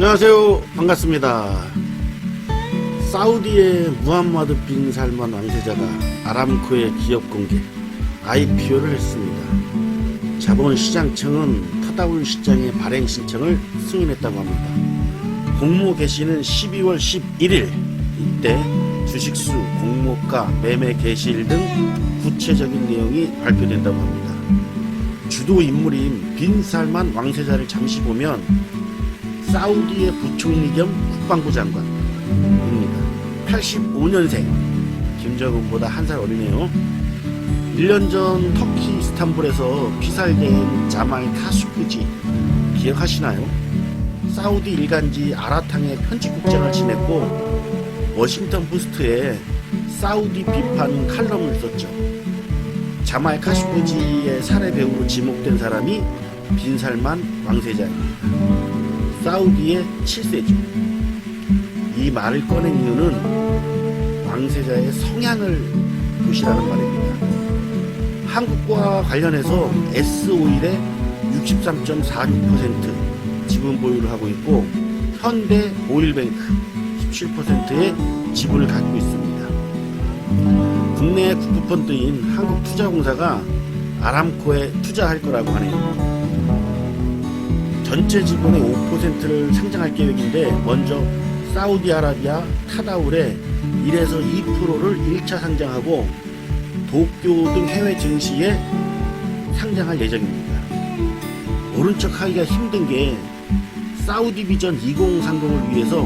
안녕하세요. 반갑습니다. 사우디의 무함마드 빈 살만 왕세자가 아람코의 기업 공개 IPO를 했습니다. 자본시장청은 타다울 시장의 발행 신청을 승인했다고 합니다. 공모 개시는 12월 11일, 이때 주식수, 공모가, 매매 개시일 등 구체적인 내용이 발표된다고 합니다. 주도 인물인 빈 살만 왕세자를 잠시 보면 사우디의 부총리 겸 국방부 장관입니다. 85년생, 김정은보다 한 살 어리네요. 1년 전 터키 이스탄불에서 피살된 자말 카슈크지 기억하시나요? 사우디 일간지 아라탕의 편집국장을 지냈고 워싱턴 포스트에 사우디 비판 칼럼을 썼죠. 자말 카슈크지의 살해 배우로 지목된 사람이 빈 살만 왕세자입니다. 사우디의 7세죠. 이 말을 꺼낸 이유는 왕세자의 성향을 보시라는 말입니다. 한국과 관련해서 S-오일의 63.46% 지분 보유를 하고 있고 현대 오일뱅크 17%의 지분을 가지고 있습니다. 국내 국부펀드인 한국투자공사가 아람코에 투자할 거라고 하네요. 전체 지분의 5%를 상장할 계획인데 먼저 사우디아라비아 타다울에 1에서 2%를 1차 상장하고 도쿄 등 해외 증시에 상장할 예정입니다. 모른 척 하기가 힘든 게 사우디 비전 2030을 위해서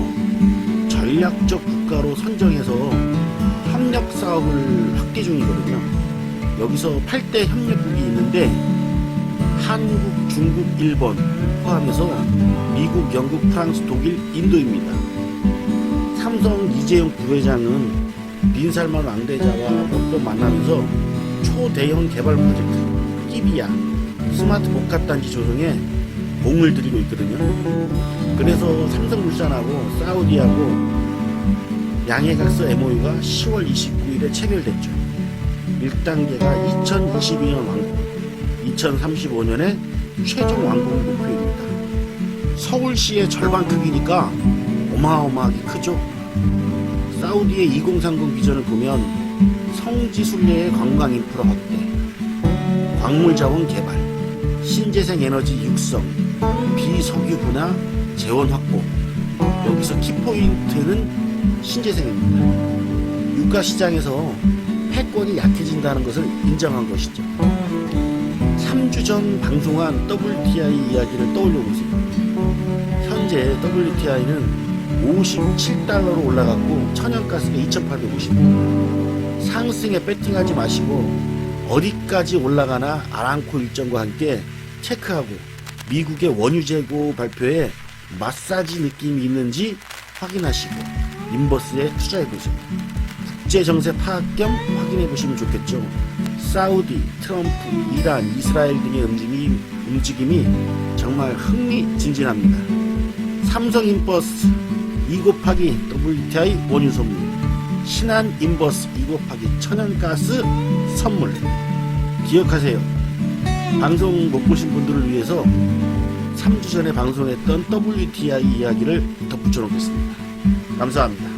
전략적 국가로 선정해서 협력 사업을 확대 중이거든요. 여기서 8대 협력국이 있는데 한국, 중국, 일본 포함해서 미국, 영국, 프랑스, 독일, 인도입니다. 삼성 이재용 부회장은 빈 살만 왕대자와 몇 번 만나면서 초대형 개발 프로젝트 끼비야 스마트 복합단지 조성에 공을 들이고 있거든요. 그래서 삼성물산하고 사우디하고 양해각서 MOU가 10월 29일에 체결됐죠. 1단계가 2022년 완공, 2035년에 최종 완공 목표입니다. 서울시의 절반 크기니까 어마어마하게 크죠. 사우디의 2030 비전을 보면 성지 순례의 관광 인프라 확대, 광물자원 개발, 신재생 에너지 육성, 비석유 분화 재원 확보. 여기서 키포인트는 신재생입니다. 유가시장에서 패권이 약해진다는 것을 인정한 것이죠. 3주 전 방송한 WTI 이야기를 떠올려보세요. 현재 WTI는 57달러로 올라갔고 천연가스가 2850. 상승에 배팅하지 마시고 어디까지 올라가나 아람코 일정과 함께 체크하고 미국의 원유 재고 발표에 마사지 느낌이 있는지 확인하시고 인버스에 투자해보세요. 국제정세 파악 겸 확인해보시면 좋겠죠. 사우디, 트럼프, 이란, 이스라엘 등의 움직임이 정말 흥미진진합니다. 삼성 인버스 2 곱하기 WTI 원유 선물, 신한 인버스 2 곱하기 천연가스 선물. 기억하세요. 방송 못 보신 분들을 위해서 3주 전에 방송했던 WTI 이야기를 덧붙여 놓겠습니다. 감사합니다.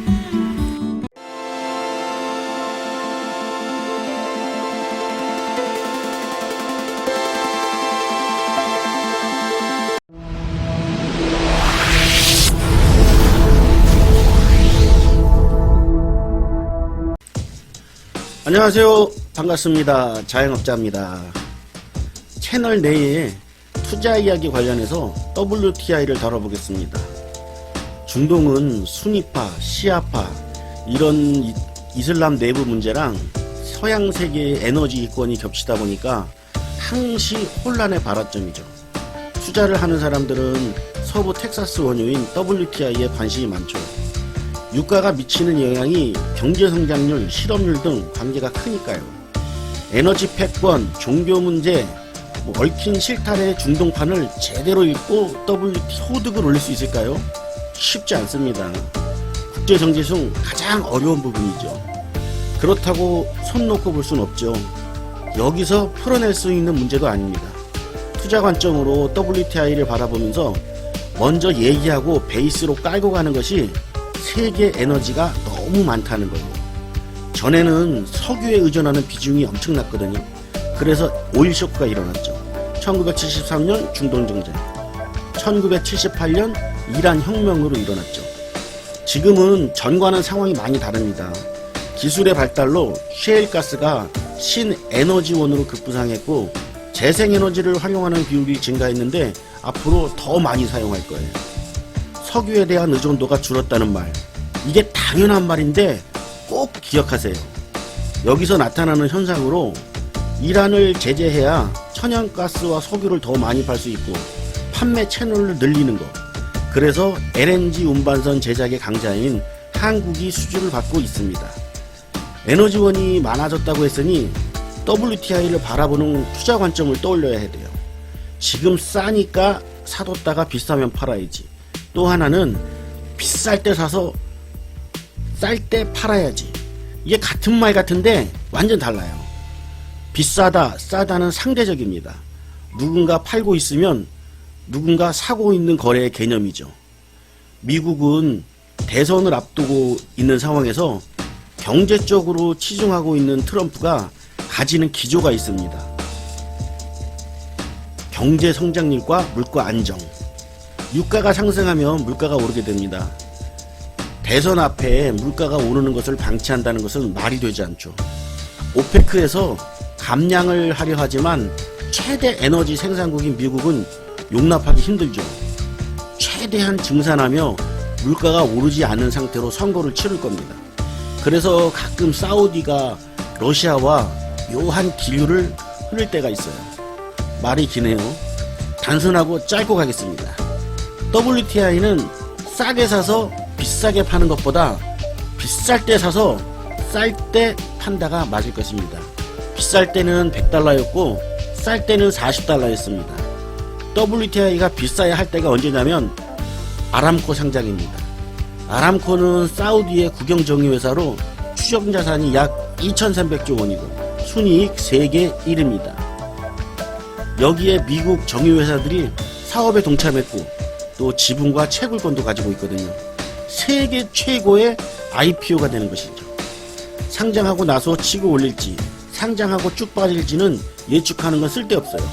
안녕하세요. 반갑습니다. 자영업자입니다. 채널 내에 투자 이야기 관련해서 WTI를 다뤄보겠습니다. 중동은 수니파, 시아파 이런 이슬람 내부 문제랑 서양 세계의 에너지 이권이 겹치다 보니까 항시 혼란의 발화점이죠. 투자를 하는 사람들은 서부 텍사스 원유인 WTI에 관심이 많죠. 유가가 미치는 영향이 경제성장률, 실업률 등 관계가 크니까요. 에너지 패권, 종교 문제, 얽힌 실타래 중동판을 제대로 읽고 WTI 소득을 올릴 수 있을까요? 쉽지 않습니다. 국제정세 중 가장 어려운 부분이죠. 그렇다고 손 놓고 볼 수는 없죠. 여기서 풀어낼 수 있는 문제도 아닙니다. 투자 관점으로 WTI를 바라보면서 먼저 얘기하고 베이스로 깔고 가는 것이 세계 에너지가 너무 많다는 거예요. 전에는 석유에 의존하는 비중이 엄청났거든요. 그래서 오일 쇼크가 일어났죠. 1973년 중동 정전, 1978년 이란 혁명으로 일어났죠. 지금은 전과는 상황이 많이 다릅니다. 기술의 발달로 셰일가스가 신에너지원으로 급부상했고 재생에너지를 활용하는 비율이 증가했는데 앞으로 더 많이 사용할 거예요. 석유에 대한 의존도가 줄었다는 말, 이게 당연한 말인데 꼭 기억하세요. 여기서 나타나는 현상으로 이란을 제재해야 천연가스와 석유를 더 많이 팔 수 있고 판매 채널을 늘리는 것, 그래서 LNG 운반선 제작의 강자인 한국이 수주를 받고 있습니다. 에너지원이 많아졌다고 했으니 WTI를 바라보는 투자 관점을 떠올려야 돼요. 지금 싸니까 사뒀다가 비싸면 팔아야지. 또 하나는 비쌀 때 사서 쌀 때 팔아야지. 이게 같은 말 같은데 완전 달라요. 비싸다, 싸다는 상대적입니다. 누군가 팔고 있으면 누군가 사고 있는 거래의 개념이죠. 미국은 대선을 앞두고 있는 상황에서 경제적으로 치중하고 있는 트럼프가 가지는 기조가 있습니다. 경제 성장률과 물가 안정. 유가가 상승하면 물가가 오르게 됩니다. 대선 앞에 물가가 오르는 것을 방치한다는 것은 말이 되지 않죠. 오페크에서 감량을 하려 하지만 최대 에너지 생산국인 미국은 용납하기 힘들죠. 최대한 증산하며 물가가 오르지 않은 상태로 선거를 치를 겁니다. 그래서 가끔 사우디가 러시아와 묘한 기류를 흐를 때가 있어요. 말이 기네요. 단순하고 짧고 가겠습니다. WTI는 싸게 사서 비싸게 파는 것보다 비쌀 때 사서 쌀 때 판다가 맞을 것입니다. 비쌀 때는 100달러였고 쌀 때는 40달러였습니다. WTI가 비싸야 할 때가 언제냐면 아람코 상장입니다. 아람코는 사우디의 국영정유회사로 추정자산이 약 2300조 원이고 순이익 세계 1위입니다. 여기에 미국 정유회사들이 사업에 동참했고 또 지분과 채굴권도 가지고 있거든요. 세계 최고의 IPO가 되는 것이죠. 상장하고 나서 치고 올릴지 상장하고 쭉 빠질지는 예측하는 건 쓸데없어요.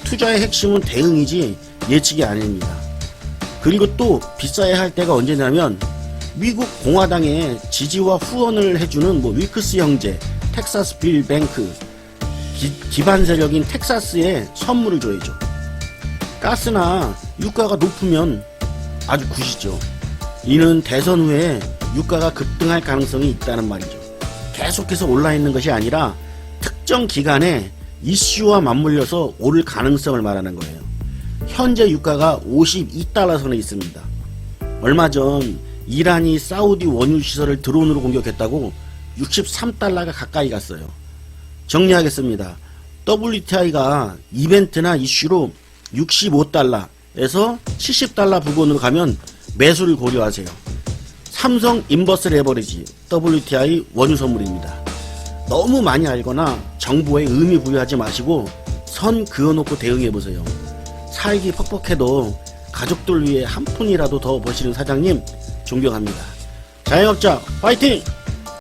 투자의 핵심은 대응이지 예측이 아닙니다. 그리고 또 비싸야 할 때가 언제냐면 미국 공화당에 지지와 후원을 해주는 위크스 형제, 텍사스 빌 뱅크, 기반 세력인 텍사스에 선물을 줘야죠. 가스나 유가가 높으면 아주 굿이죠. 이는 대선 후에 유가가 급등할 가능성이 있다는 말이죠. 계속해서 올라있는 것이 아니라 특정 기간에 이슈와 맞물려서 오를 가능성을 말하는 거예요. 현재 유가가 52달러 선에 있습니다. 얼마 전 이란이 사우디 원유 시설을 드론으로 공격했다고 63달러가 가까이 갔어요. 정리하겠습니다. WTI가 이벤트나 이슈로 65달러에서 70달러 부근으로 가면 매수를 고려하세요. 삼성 인버스 레버리지 WTI 원유 선물입니다. 너무 많이 알거나 정보에 의미 부여하지 마시고 선 그어놓고 대응해보세요. 살기 퍽퍽해도 가족들 위해 한 푼이라도 더 버시는 사장님 존경합니다. 자영업자 파이팅!